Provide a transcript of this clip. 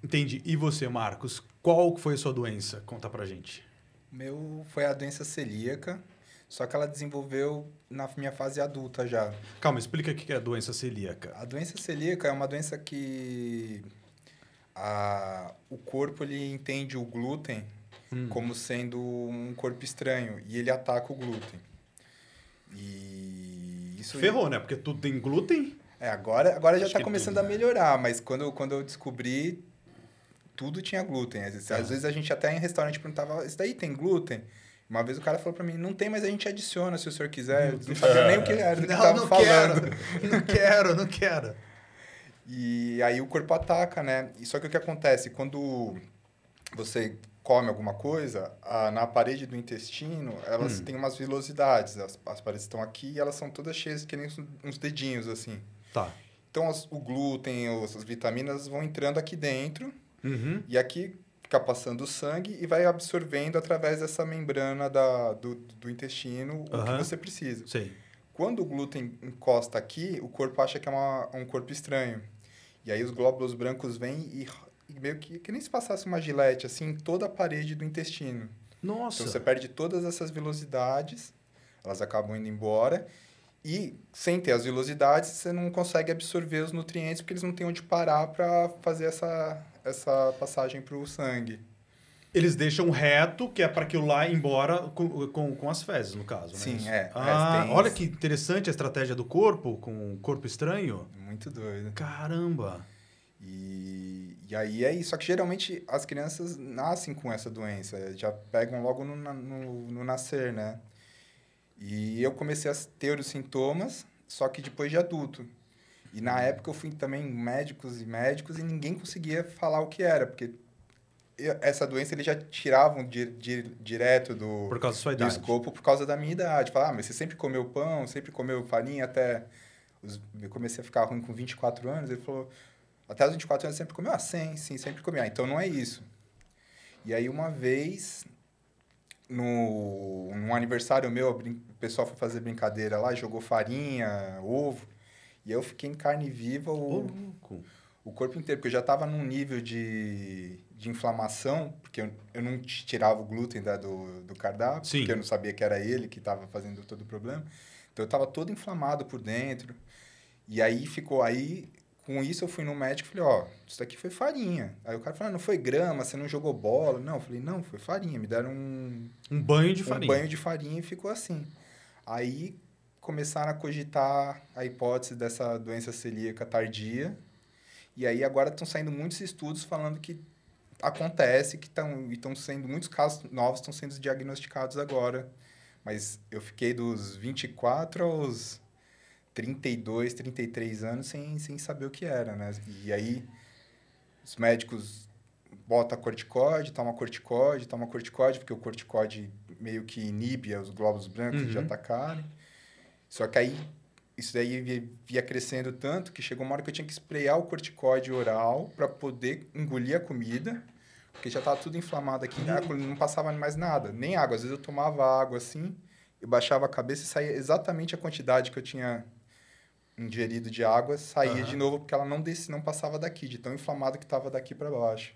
Entendi. E você, Marcos? Qual foi a sua doença? Conta pra gente. Meu foi a doença celíaca, só que ela desenvolveu na minha fase adulta já. Calma, explica o que é a doença celíaca. A doença celíaca é uma doença que o corpo ele entende o glúten como sendo um corpo estranho e ele ataca o glúten. E isso Ferrou, né? Porque tudo tem glúten. agora já Acho está que começando tudo, a né? melhorar, mas quando eu descobri, tudo tinha glúten. Às vezes a gente até em restaurante perguntava, isso daí tem glúten? Uma vez o cara falou pra mim, não tem, mas a gente adiciona se o senhor quiser. Meu Eu não Deus. sabia nem o que era, do que Não, tava não falando. quero. Não quero, não quero. E aí o corpo ataca, né? E só que o que acontece? Quando você come alguma coisa, na parede do intestino, elas têm umas vilosidades. As paredes estão aqui e elas são todas cheias, que nem uns dedinhos, assim. Tá. Então, o glúten, as vitaminas vão entrando aqui dentro Uhum. e aqui fica passando o sangue e vai absorvendo através dessa membrana do intestino o que Aham. você precisa. Sei. Quando o glúten encosta aqui, o corpo acha que é um corpo estranho. E aí os glóbulos brancos vêm e meio que nem se passasse uma gilete, assim, em toda a parede do intestino. Então você Nossa. perde todas essas velocidades, elas acabam indo embora. E sem ter as velocidades, você não consegue absorver os nutrientes porque eles não têm onde parar para fazer essa passagem para o sangue. Eles deixam reto, que é para aquilo lá ir embora com as fezes, no caso, né? Sim, Isso. tem Olha que interessante a estratégia do corpo com o corpo estranho. muito doido. Caramba. E aí é isso. Só que geralmente as crianças nascem com essa doença, já pegam logo no nascer, né? E eu comecei a ter os sintomas, só que depois de adulto. E na época eu fui também médicos e ninguém conseguia falar o que era, porque essa doença eles já tiravam direto Por causa da sua do idade. escopo por causa da minha idade. Falaram, mas você sempre comeu pão, sempre comeu farinha até... Eu comecei a ficar ruim com 24 anos, ele falou, até os 24 anos você sempre comeu? Ah, sim, sempre comi. Ah, então não é isso. E aí uma vez, num aniversário meu, o pessoal foi fazer brincadeira lá, jogou farinha, ovo, e eu fiquei em carne viva Ô, louco. o corpo inteiro, porque eu já estava num nível de inflamação, porque eu não tirava o glúten do cardápio, Sim. porque eu não sabia que era ele que estava fazendo todo o problema. Então eu estava todo inflamado por dentro. E aí com isso eu fui no médico e falei, ó, isso daqui foi farinha. Aí o cara falou, não foi grama, você não jogou bola. Não, eu falei, não, foi farinha. Me deram Um banho de um farinha. banho de farinha e ficou assim. Aí começaram a cogitar a hipótese dessa doença celíaca tardia. E aí agora estão saindo muitos estudos falando que acontece, que estão sendo muitos casos novos estão sendo diagnosticados agora. Mas eu fiquei dos 24 aos 32, 33 anos sem saber o que era, né? E aí os médicos botam toma corticóide, porque o corticóide meio que inibe os glóbulos brancos de atacarem. Só que aí isso daí via crescendo tanto que chegou uma hora que eu tinha que esprear o corticóide oral para poder engolir a comida, porque já estava tudo inflamado aqui, não passava mais nada, nem água. Às vezes eu tomava água assim, eu baixava a cabeça e saía exatamente a quantidade que eu tinha ingerido de água, saía de novo porque ela não passava daqui, de tão inflamado que estava daqui para baixo.